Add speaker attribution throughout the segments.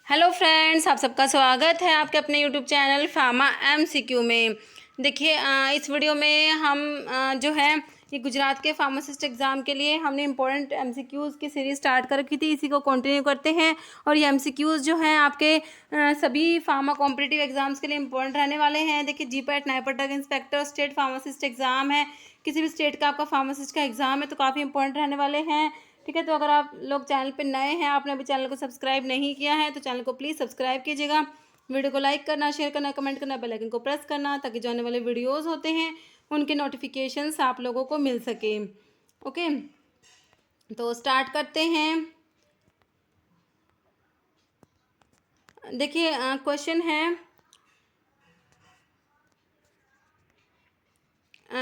Speaker 1: Hello friends, आप सबका स्वागत है आपके अपने यूट्यूब चैनल फार्मा एमसीक्यू में। देखिए इस वीडियो में हम जो है ये गुजरात के फार्मासिस्ट एग्ज़ाम के लिए हमने इम्पोर्टेंट एमसीक्यूज़ की सीरीज़ स्टार्ट कर रखी थी, इसी को कंटिन्यू करते हैं। और ये एमसीक्यूज़ जो हैं आपके सभी फार्मा कॉम्पिटिटिव एग्ज़ाम्स के लिए इम्पोर्टेंट रहने वाले हैं। देखिए GPAT, NIPER drug inspector, state pharmacist exam है, किसी भी स्टेट का आपका फार्मासिस्ट का एग्ज़ाम है, तो काफ़ी इंपॉर्टेंट रहने वाले हैं। ठीक है, तो अगर आप लोग चैनल पे नए हैं, आपने अभी चैनल को सब्सक्राइब नहीं किया है, तो चैनल को प्लीज़ सब्सक्राइब कीजिएगा। वीडियो को लाइक करना, शेयर करना, कमेंट करना, बेल आइकन को प्रेस करना, ताकि जो आने वाले वीडियोस होते हैं उनके नोटिफिकेशंस आप लोगों को मिल सके। ओके, तो स्टार्ट करते हैं। देखिए क्वेश्चन है,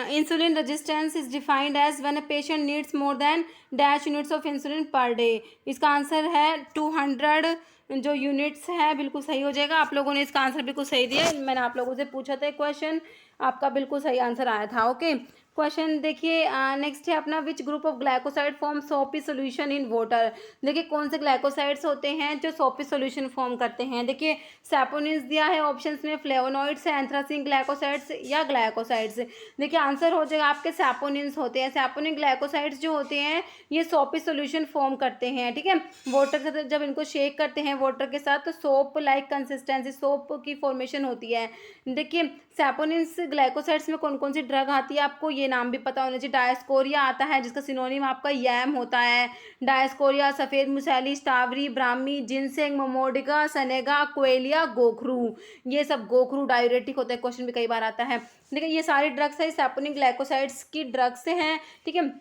Speaker 1: insulin resistance is defined as when a patient needs more than dash units of insulin per day. इसका आंसर है 200 जो यूनिट्स है। बिल्कुल सही हो जाएगा। आप लोगों ने इसका आंसर बिल्कुल सही दिया। मैंने आप लोगों से पूछा था क्वेश्चन, आपका बिल्कुल सही आंसर आया था। ओके, क्वेश्चन देखिए नेक्स्ट है अपना, which group of glycoside form सोपी सोल्यूशन इन वाटर। देखिए कौन से ग्लाइकोसाइड्स होते हैं जो सोपी सोल्यूशन फॉर्म करते हैं। देखिए सैपोनिन्स दिया है ऑप्शंस में, फ्लेवोनॉइड्स है, एंथ्रासिन ग्लाइकोसाइड्स या ग्लाइकोसाइड्स। देखिए आंसर हो जाएगा आपके सैपोनिन्स होते हैं। सैपोनिन ग्लाइकोसाइड्स जो होते हैं ये सोपी सोल्यूशन फॉर्म करते हैं। ठीक है, वाटर के साथ जब इनको शेक करते हैं वाटर के साथ, तो सोप लाइक कंसिस्टेंसी, सोप की फॉर्मेशन होती है। देखिए सैपोनिन्स ग्लाइकोसाइड्स में कौन कौन सी ड्रग आती है, आपको ये नाम भी पता होना चाहिए। डायस्कोरिया आता है जिसका सिनोनिम आपका यैम होता है। डायस्कोरिया, सफ़ेद मुसैली, स्टावरी, ब्राह्मी, जिनसेंग, मोमोडिगा, सनेगा, क्वेलिया, गोखरू। ये सब गोखरू डायूरेटिक होता है, क्वेश्चन भी कई बार आता है। देखिए ये सारी ड्रग्स है सैपोनिन ग्लाइकोसाइड्स की ड्रग्स हैं। ठीक है,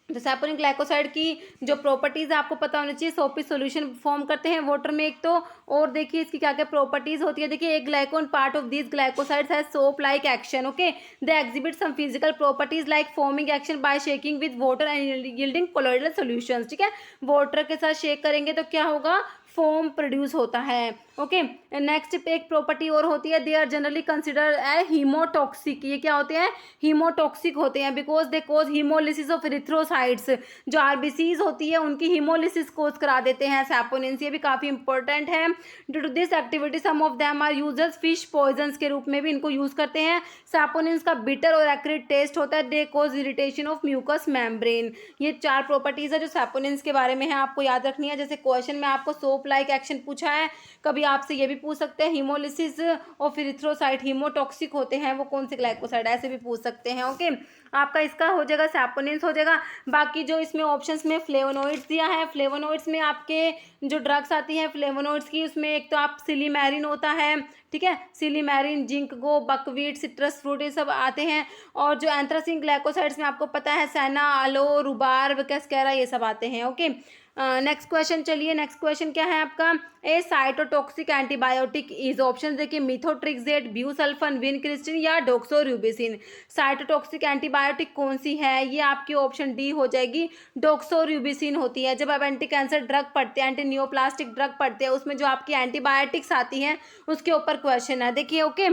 Speaker 1: तो सैपोनिन ग्लाइकोसाइड की जो प्रॉपर्टीज़ आपको पता होनी चाहिए। सोपी सॉल्यूशन फॉर्म करते हैं वाटर में एक तो, और देखिए इसकी क्या क्या प्रॉपर्टीज़ होती है। देखिए एक glycone part of this glycosides has soap like action. Okay, they exhibit some physical properties like foaming action by shaking with water and yielding colloidal solutions. ठीक है, वाटर के साथ शेक करेंगे तो क्या होगा, फोम प्रोड्यूस होता है। ओके, नेक्स्ट एक प्रॉपर्टी और होती है, they are generally consider a haemotoxic. ये क्या होते हैं, हीमोटॉक्सिक होते हैं, because they cause haemolysis of erythrocytes. जो आरबीसीज होती है उनकी हीमोलिसिस कोज करा देते हैं सैपोनिन्स। ये भी काफ़ी इंपॉर्टेंट है। Due to this activity some of them are users fish poisons के रूप में भी इनको यूज़ करते हैं। सैपोनिन्स का बिटर और एक्रिड टेस्ट होता है। दे कोज इरिटेशन ऑफ म्यूकस मेम्ब्रेन। ये 4 प्रॉपर्टीज़ है जो सैपोनिन्स के बारे में है, आपको याद रखनी है। जैसे क्वेश्चन में आपको सोप लाइक एक्शन पूछा है, कभी आपसे ये भी पूछ सकते हैं हीमोलिसिस ऑफ इरिथ्रोसाइट, हीमोटॉक्सिक होते हैं वो कौन से ग्लाइकोसाइड, ऐसे भी पूछ सकते हैं। ओके, आपका इसका हो जाएगा सैपोनिन्स हो जाएगा। बाकी जो इसमें ऑप्शंस में फ्लेवोनॉइड्स दिया है, फ्लेवोनॉइड्स में आपके जो ड्रग्स आती हैं फ्लेवोनॉइड्स की, उसमें एक तो आप सिलीमेरिन होता है। ठीक है, सिलीमेरिन, जिंकगो, बकवीट, सिट्रस फ्रूट, ये सब आते हैं। और जो एंथ्रासिन ग्लाइकोसाइड्स में आपको पता है सेना, अलो, रुबार्ब, कैस्केरा, ये सब आते हैं। ओके, नेक्स्ट क्वेश्चन चलिए। नेक्स्ट क्वेश्चन क्या है आपका, ए साइटोटॉक्सिक एंटीबायोटिक इज ऑप्शन देखिए मिथोट्रिक्सेट, ब्यूसल्फन, विनक्रिस्टिन या डोक्सोर्यूबिसिन। साइटोटॉक्सिक एंटीबायोटिक कौन सी है, ये आपकी ऑप्शन डी हो जाएगी, डोक्सोर्यूबिसिन होती है। जब आप एंटी कैंसर ड्रग पढ़ते हैं, एंटी नियोप्लास्टिक ड्रग पढ़ते हैं, उसमें जो आपकी एंटीबायोटिक्स आती हैं उसके ऊपर क्वेश्चन है। देखिए ओके,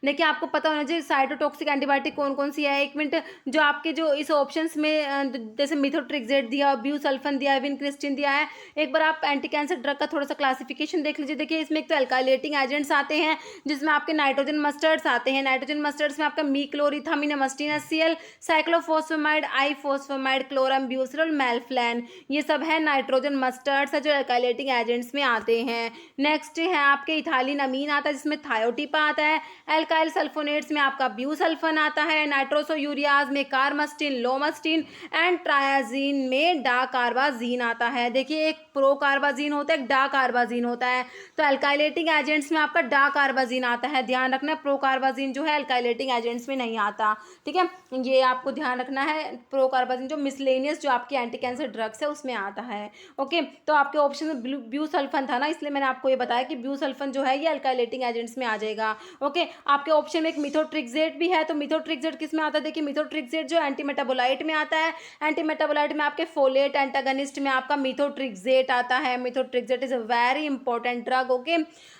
Speaker 1: देखिए आपको पता होना चाहिए साइटोटॉक्सिक एंटीबायोटिक कौन कौन सी है। एक मिनट, जो आपके जो इस ऑप्शंस में जैसे मिथोट्रिक्सेट दिया, ब्यूसल्फन दिया है, विनक्रिस्टिन दिया है, एक बार आप एंटी कैंसर ड्रग का थोड़ा सा क्लासिफिकेशन देख लीजिए। देखिए इसमें एक तो एल्काइलेटिंग एजेंट्स आते हैं जिसमें आपके नाइट्रोजन मस्टर्ड्स आते हैं। नाइट्रोजन मस्टर्ड्स में आपका मीक्लोरिथामिन, एमस्टीन HCl, साइक्लोफॉस्फेमाइड, आईफॉस्फेमाइड, क्लोरम ब्यूसरल, मेल्फ्लैन, ये सब है नाइट्रोजन मस्टर्ड्स है जो एल्काइलेटिंग एजेंट्स में आते हैं। नेक्स्ट है आपके इथाइलिन अमीन आता है जिसमें थायोटिपा आता है। एल्काइल सल्फोनेट्स में आपका ब्यूसल्फन आता है। नाइट्रोसोयूरियाज में कार्मस्टिन, लोमस्टिन एंड ट्रायाजीन में डाकार्बाजीन आता है। देखिए एक प्रोकार्बाजीन होता है, एक डाकार्बाजीन होता है। तो एल्काइलेटिंग एजेंट्स में आपका डाकार्बाजीन आता है, ध्यान रखना। प्रोकार्बाजीन जो है एल्काइलेटिंग एजेंट्स में नहीं आता। ठीक है, ये आपको ध्यान रखना है। प्रोकार्बाजीन जो मिसलेनियस जो आपकी एंटी कैंसर ड्रग्स है उसमें आता है। ओके, तो आपके ऑप्शन में ब्यूसल्फन था ना, इसलिए मैंने आपको ये बताया कि ब्यूसल्फन जो है ये एल्काइलेटिंग एजेंट्स में आ जाएगा। ओके, आपके ऑप्शन में एक मिथोट्रिक्सेट भी है, तो मिथोट्रिक्सेट किस में आता है, देखिए मिथोट्रिक्सेट जो एंटी मेटाबोलाइट में आता है। एंटी मेटाबोलाइट में आपके फोलेट एंटागनिस्ट में आपका मिथोट्रिक्सेट आता है। Methotrexate is a very important drug. Okay,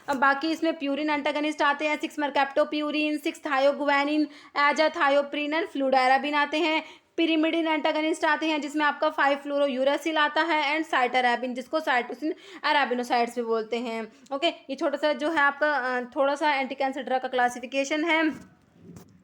Speaker 1: बाकी इसमें प्यूरिन एंटागनिस्ट आते हैं, 6 मरकैप्टोप्यूरिन, 6 थायोगुआनिन, एजाथायोप्रिन एंड फ्लूडाराबिन आते हैं। पिरिमिडिन एंटागनिस्ट आते हैं जिसमें आपका 5-फ्लोरोयूरासिल आता है, एंड साइटरैबिन जिसको साइटोसिन अराबिनोसाइड्स भी बोलते हैं। ओके, ये छोटा सा जो है आपका थोड़ा सा एंटी कैंसर ड्रग का क्लासिफिकेशन है।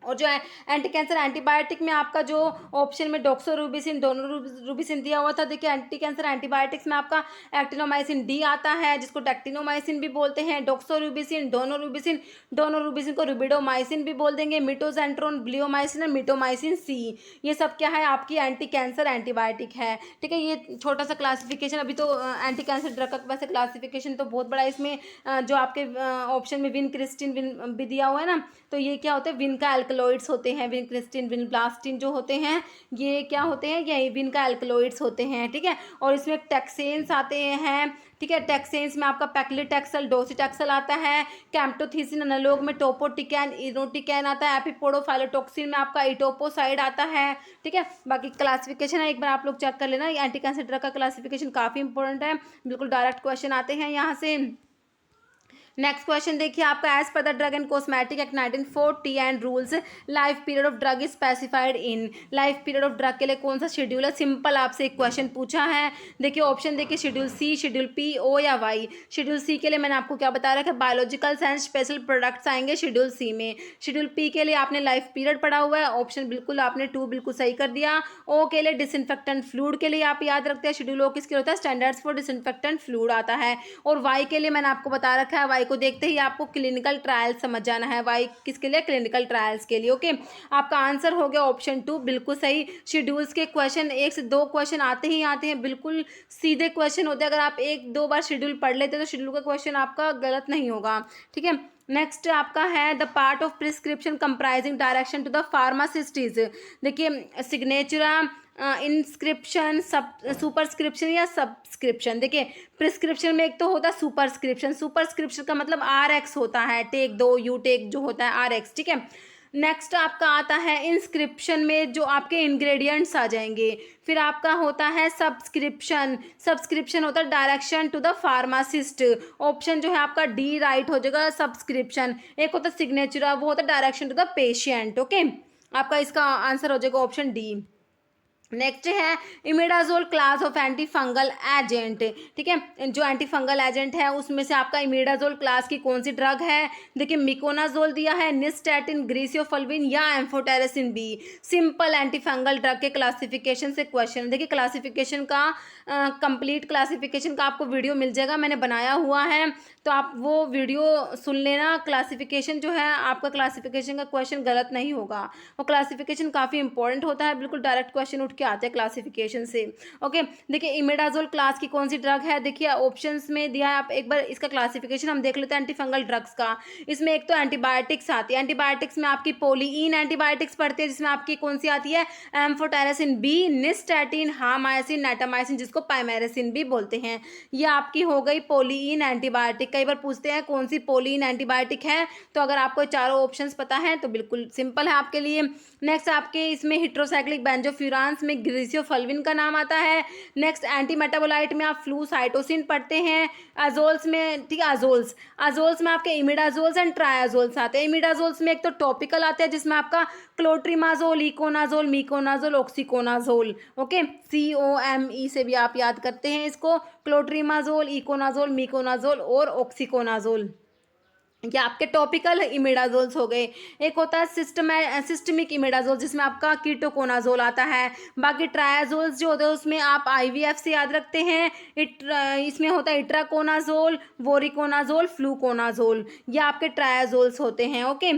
Speaker 1: और जो है एंटी कैंसर एंटीबायोटिक में आपका जो ऑप्शन में डॉक्सोरूबिसिन, डोनोरूबिसिन दिया हुआ था, देखिए एंटी कैंसर एंटीबायोटिक्स में आपका एक्टिनोमाइसिन डी आता है जिसको डेक्टिनोमाइसिन भी बोलते हैं, डॉक्सोरूबिसिन, डोनोरूबिसिन को रुबिडोमाइसिन भी बोल देंगे, मिटोजेंट्रोन, ब्लियोमाइसिन और मिटोमाइसिन सी, ये सब क्या है आपकी एंटी कैंसर एंटीबायोटिक है। ठीक है, ये छोटा सा क्लासिफिकेशन। अभी तो एंटी कैंसर ड्रग का वैसे क्लासिफिकेशन तो बहुत बड़ा है, इसमें जो आपके ऑप्शन में विनक्रिस्टिन भी दिया हुआ है ना, तो ये क्या होते हैं, विन का एल्कलॉइड्स होते हैं, विनक्रिस्टिन, विनब्लास्टिन जो होते हैं ये क्या होते हैं, ये विन का एल्कलॉइड्स होते हैं। ठीक है, और इसमें टैक्सेंस आते हैं। ठीक है, टैक्सेंस में आपका पैक्लिटैक्सल, डोसिटैक्सल आता है, कैम्प्टोथीसिन एनालॉग में टोपोटिकैन, इनोटिकैन आता है, एपिपोडोफाइलोटॉक्सिन में आपका इटोपोसाइड आता है। ठीक है, बाकी क्लासिफिकेशन है, एक बार आप लोग चेक कर लेना, एंटी कैंसर ड्रग का क्लासिफिकेशन काफ़ी इंपॉर्टेंट है, बिल्कुल डायरेक्ट क्वेश्चन आते हैं यहाँ से। नेक्स्ट क्वेश्चन देखिए आपका, as per the drug and cosmetic act 1940 and rules, life period of drug is specified in, life period of drug के लिए कौन सा शेड्यूल है, सिंपल आपसे एक क्वेश्चन पूछा है। देखिए ऑप्शन देखिए, शेड्यूल सी, शेड्यूल पी, ओ या वाई। शेड्यूल सी के लिए मैंने आपको क्या बता रखा है, बायोलॉजिकल्स एंड स्पेशल प्रोडक्ट्स आएंगे शेड्यूल सी में। शेड्यूल पी के लिए आपने लाइफ पीरियड पढ़ा हुआ है, ऑप्शन बिल्कुल आपने 2 बिल्कुल सही कर दिया। ओ के लिए डिसइंफेक्टेंट फ्लूइड के लिए आप याद रखते हैं, शेड्यूल ओ किसके होता है, स्टैंडर्ड्स फॉर डिसइंफेक्टेंट फ्लूइड आता है। और वाई के लिए मैंने आपको बता रखा है, वाई को देखते ही आपको क्लिनिकल ट्रायल्स समझ जाना है, वाई किसके लिए, क्लिनिकल ट्रायल्स के लिए। ओके, आपका आंसर हो गया ऑप्शन 2 बिल्कुल सही। शेड्यूल्स के क्वेश्चन 1 से 2 क्वेश्चन आते ही आते हैं, बिल्कुल सीधे क्वेश्चन होते हैं, अगर आप 1-2 बार शेड्यूल पढ़ लेते तो शेड्यूल का क्वेश्चन आपका गलत नहीं होगा। ठीक है, नेक्स्ट आपका है, the part of prescription comprising direction to the pharmacist is, देखिए सिग्नेचरा, इंस्क्रिप्शन, सब सुपरस्क्रिप्शन या सब्सक्रिप्शन। देखिए प्रिस्क्रिप्शन में एक तो होता है सुपरस्क्रिप्शन, सुपरस्क्रिप्शन का मतलब RX होता है, टेक 2 यू टेक जो होता है RX। ठीक है, नेक्स्ट आपका आता है इंस्क्रिप्शन में जो आपके इंग्रेडिएंट्स आ जाएंगे। फिर आपका होता है सब्सक्रिप्शन, सब्सक्रिप्शन होता है direction to the pharmacist, option जो है आपका डी राइट हो जाएगा सब्सक्रिप्शन। एक होता है सिग्नेचर, वो होता है direction to the patient. Okay, आपका इसका आंसर हो जाएगा ऑप्शन डी। नेक्स्ट है imidazole class of antifungal agent. ठीक है, जो एंटी फंगल एजेंट है उसमें से आपका इमिडाजोल क्लास की कौन सी ड्रग है, देखिए मिकोनाजोल दिया है, निस्टैटिन, ग्रीसियोफल्विन या amphotericin B. Simple antifungal drug के क्लासिफिकेशन से क्वेश्चन। देखिए क्लासिफिकेशन का कंप्लीट क्लासिफिकेशन का आपको वीडियो मिल जाएगा, मैंने बनाया हुआ है, तो आप वो वीडियो सुन लेना। क्लासिफिकेशन जो है आपका, क्लासिफिकेशन का क्वेश्चन गलत नहीं होगा, वो क्लासिफिकेशन काफ़ी इंपॉर्टेंट होता है, बिल्कुल डायरेक्ट क्वेश्चन उठ के आते हैं क्लासिफिकेशन से। ओके, देखिए इमिडाजोल क्लास की कौन सी ड्रग है, देखिए ऑप्शंस में दिया है, आप एक बार इसका क्लासिफिकेशन हम देख लेते हैं एंटी फंगल ड्रग्स का। इसमें एक तो एंटीबायोटिक्स आती है, एंटीबायोटिक्स में आपकी पोलीइन एंटीबायोटिक्स पढ़ते हैं जिसमें आपकी कौन सी आती है, एम्फोटेरेसिन बी, निस्टैटिन, हामायसिन, नेटामाइसिन जिसको पाइमेरेसिन भी बोलते हैं। ये आपकी हो गई पोलीइन एंटीबायोटिक। कई बार पूछते हैं कौन सी पोलीइन एंटीबायोटिक है, तो अगर आपको चारों ऑप्शंस पता है तो बिल्कुल सिंपल है आपके लिए। नेक्स्ट आपके इसमें हिट्रोसाइक्लिक बेंजोफ्यूरांस में ग्रीसियोफल्विन का नाम आता है। नेक्स्ट एंटी मेटाबोलाइट में आप फ्लूसाइटोसिन पढ़ते हैं। अजोल्स में, ठीक है, अजोल्स में आपके इमिडाजोल्स एंड ट्रायाजोल्स आते हैं। इमिडाजोल्स में एक तो टॉपिकल आते हैं जिसमें आपका clotrimazole, econazole, miconazole, oxiconazole. Okay, COME से भी आप याद करते हैं इसको, क्लोट्रिमाजोल, इकोनाजोल, मिकोनाजोल और ऑक्सीकोनाजोल, ये आपके टॉपिकल इमिडाजोल्स हो गए। एक होता है सिस्टमिक इमिडाजोल जिसमें आपका कीटोकोनाजोल आता है। बाकी ट्रायाजोल्स जो होते हैं उसमें आप IVF से याद रखते हैं। इसमें होता है इट्राकोनाजोल, वोरिकोनाजोल, फ्लूकोनाजोल, ये आपके ट्रायाजोल्स होते हैं। ओके,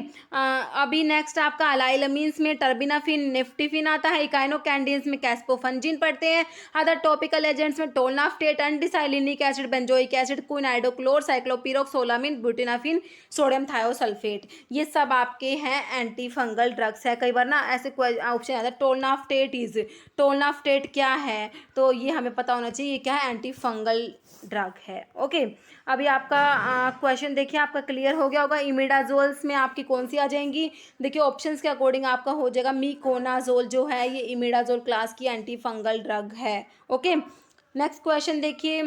Speaker 1: अभी नेक्स्ट आपका अलाइलमीन्स में टर्बिनाफिन, निफ्टिफिन आता है। इकाइनोकैंडिन्स में कैस्पोफंजिन पढ़ते हैं। अदर टॉपिकल एजेंट्स में tolnaftate, undecylenic acid, benzoic acid, quiniodochlor, ciclopirox olamine, butenafine, sodium thiosulphate, ये सब आपके हैं एंटी फंगल ड्रग्स है। कई बार ना ऐसे ऑप्शन आता है टोलनाफ्टेट क्या है, तो ये हमें पता होना चाहिए ये क्या है, एंटी फंगल ड्रग है। ओके, अभी आपका क्वेश्चन देखिए आपका क्लियर हो गया होगा। इमिडाजोल्स में आपकी कौन सी आ जाएंगी, देखिए ऑप्शंस के अकॉर्डिंग आपका हो जाएगा मिकोनाजोल जो है ये इमिडाजोल क्लास की एंटी फंगल ड्रग है। ओके, नेक्स्ट क्वेश्चन देखिए,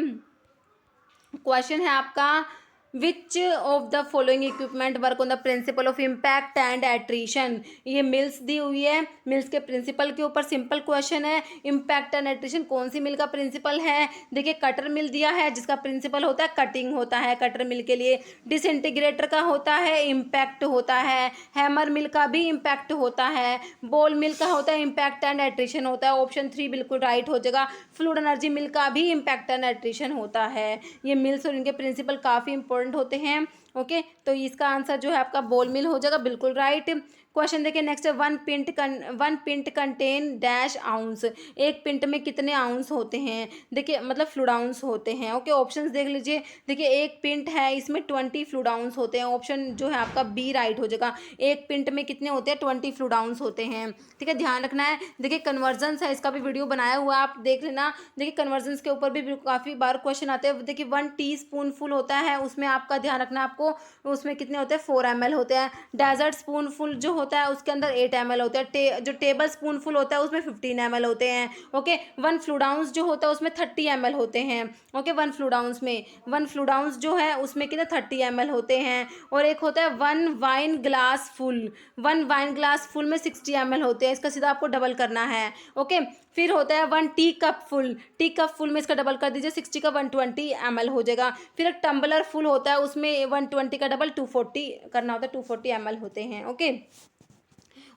Speaker 1: क्वेश्चन है आपका which of the following equipment work on the principle of impact and attrition. ये मिल्स दी हुई है, मिल्स के प्रिंसिपल के ऊपर सिंपल क्वेश्चन है। इम्पैक्ट एंड एट्रीशन कौन सी मिल का प्रिंसिपल है? देखिए कटर मिल दिया है जिसका प्रिंसिपल होता है कटिंग होता है कटर मिल के लिए। डिसइंटीग्रेटर का होता है इम्पैक्ट होता है। हैमर मिल का भी इम्पैक्ट होता है। बॉल मिल का होता है इम्पैक्ट एंड एट्रीशन होता है। ऑप्शन 3 बिल्कुल राइट हो जाएगा। फ्लूइड एनर्जी मिल का भी इम्पैक्ट एंड एट्रीशन होता है। ये मिल्स और इनके प्रिंसिपल काफ़ी इंपॉर्टेंट होते हैं। ओके, तो इसका आंसर जो है आपका बॉल मिल हो जाएगा, बिल्कुल राइट। क्वेश्चन देखिए नेक्स्ट है, one pint contain dash ounce. एक पिंट में कितने आउंस होते हैं? देखिए मतलब फ्लूइड आउंस होते हैं। ओके, ऑप्शंस देख लीजिए। देखिए एक पिंट है, इसमें 20 फ्लूइड आउंस होते हैं। ऑप्शन जो है आपका बी राइट हो जाएगा। एक पिंट में कितने होते हैं? 20 फ्लूइड आउंस होते हैं। ठीक है, ध्यान रखना है। देखिए कन्वर्जन्स है, इसका भी वीडियो बनाया हुआ है, आप देख लेना। देखिए कन्वर्जन्स के ऊपर भी काफ़ी बार क्वेश्चन आते हैं। देखिए 1 टीस्पून फुल होता है, उसमें आपका ध्यान रखना है आपको, उसमें कितने होते हैं? 4 ml होते हैं। डेजर्ट स्पून फुल जो होता है उसके अंदर 8 ml होते हैं। जो टेबल स्पून फुल होता है उसमें 15 ml होते हैं। ओके, 1 फ्लूइड आउंस जो होता है उसमें 30 ml होते हैं। ओके, 1 फ्लूइड आउंस जो है उसमें कितने 30 ml होते हैं। और एक होता है 1 wine glass full, 1 wine glass full में 60 ml होते हैं। इसका सीधा आपको डबल करना है। ओके, फिर होता है 1 टी कप फुल में इसका डबल कर दीजिए, 60 का 120 ml हो जाएगा। फिर एक टम्बलर फुल होता है, उसमें 120 का डबल 240 करना होता है, 240 ml होते हैं। ओके,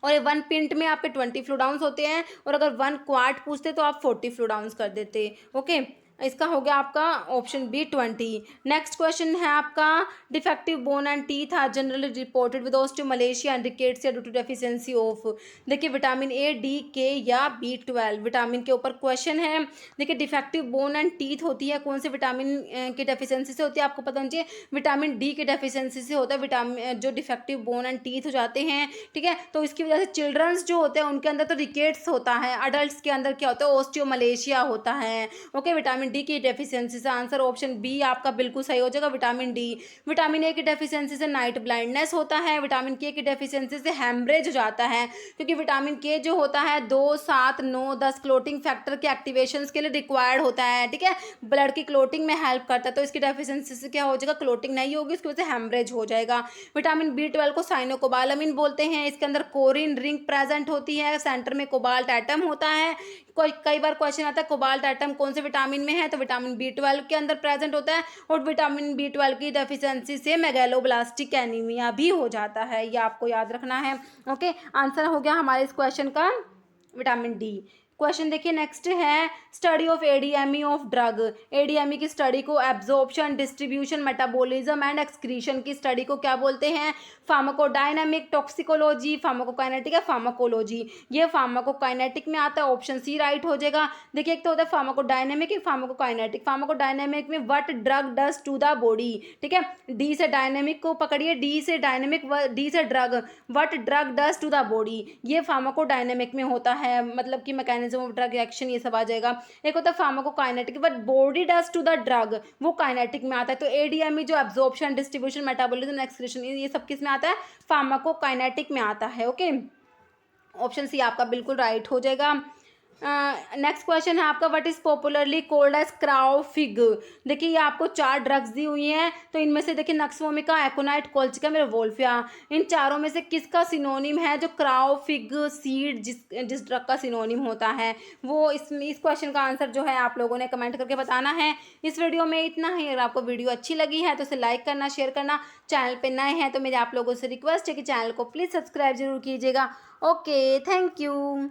Speaker 1: और 1 पिंट में आपके 20 फ्लूइड आउंस होते हैं, और अगर 1 क्वार्ट पूछते तो आप 40 फ्लूइड आउंस कर देते। ओके, इसका हो गया आपका ऑप्शन बी 20। नेक्स्ट क्वेश्चन है आपका, defective bone and teeth are generally reported with osteomalacia and rickets due to deficiency of. देखिए विटामिन ए, डी, के या B12 विटामिन के ऊपर क्वेश्चन है। देखिए डिफेक्टिव बोन एंड टीथ होती है, कौन से विटामिन की डेफिशिएंसी से होती है? आपको पता होना चाहिए, विटामिन डी की डेफिशिएंसी से होता है विटामिन जो डिफेक्टिव बोन एंड टीथ हो जाते हैं। ठीक है, तो इसकी वजह से चिल्ड्रंस जो होते हैं उनके अंदर तो रिकेट्स होता है, अडल्ट के अंदर क्या होता है? ऑस्टियोमलेशिया होता है। ओके, विटामिन डी की डेफिशिएंसी से आंसर ऑप्शन बी आपका बिल्कुल सही हो जाएगा, विटामिन डी। विटामिन ए की डेफिशिएंसी से नाइट ब्लाइंडनेस होता है। विटामिन के की डेफिशिएंसी से हैमरेज हो जाता है, क्योंकि विटामिन के जो होता है 2, 7, 9, 10 क्लोटिंग फैक्टर के एक्टिवेशंस के लिए रिक्वायर्ड होता है। ठीक है, ब्लड की क्लोटिंग में हेल्प करता है, तो इसकी डेफिशिएंसी से क्या हो जाएगा? क्लोटिंग नहीं होगी, इसकी वजह से हैमरेज हो जाएगा। विटामिन B12 को साइनोकोबालामिन बोलते हैं। इसके अंदर कोरिन रिंग प्रेजेंट होती है, सेंटर में कोबाल्ट एटम होता है। कई बार क्वेश्चन आता है कोबाल्ट एटम कौन से विटामिन में है, तो विटामिन B12 के अंदर प्रेजेंट होता है। और विटामिन B12 की डेफिशिएंसी से मेगालोब्लास्टिक एनीमिया भी हो जाता है, ये आपको याद रखना है। ओके, आंसर हो गया हमारे इस क्वेश्चन का विटामिन डी। क्वेश्चन देखिए नेक्स्ट है, study of ADME of drug. ADME की स्टडी को absorption, distribution, metabolism and excretion की स्टडी को क्या बोलते हैं? फार्माकोडायनामिक, टॉक्सिकोलॉजी, फार्माकोकाइनेटिक या फार्माकोलॉजी। ये फार्माकोकाइनेटिक में आता है, ऑप्शन सी राइट हो जाएगा। देखिए एक तो होता है फार्माकोडायनामिक, एक फार्माकोकाइनेटिक। फार्माकोडायनामिक में what drug does to the body. ठीक है, डी से डायनेमिक को पकड़िए, डी से डायनेमिक, डी से drug, what drug does to the body, ये फार्माकोडायनामिक में होता है, मतलब कि मैकेनिज्म ऑफ ड्रग रिएक्शन ये सब आ जाएगा। एक होता है pharmacokinetic, but body does to the drug, वो काइनेटिक में आता है। तो एडीएमई जो एब्जॉर्प्शन, डिस्ट्रीब्यूशन, मेटाबॉलिज्म, एक्सक्रीशन, ये सब किस में आता है? फार्माकोकाइनेटिक में आता है। ओके, ऑप्शन सी आपका बिल्कुल राइट हो जाएगा। नेक्स्ट क्वेश्चन है आपका, what is popularly called as crow fig. देखिए ये आपको 4 ड्रग्स दी हुई हैं, तो इनमें से देखिए नक्सवोमिका, एकोनाइट, कोल्चिकम, रिवोल्फिया, इन चारों में से किसका सिनोनिम है जो क्राउ फिग सीड जिस ड्रग का सिनोनिम होता है? वो इस क्वेश्चन का आंसर जो है आप लोगों ने कमेंट करके बताना है। इस वीडियो में इतना ही। अगर आपको वीडियो अच्छी लगी है तो उसे लाइक करना, शेयर करना। चैनल पर नए हैं तो मेरे आप लोगों से रिक्वेस्ट है कि चैनल को प्लीज़ सब्सक्राइब जरूर कीजिएगा। Okay, thank you.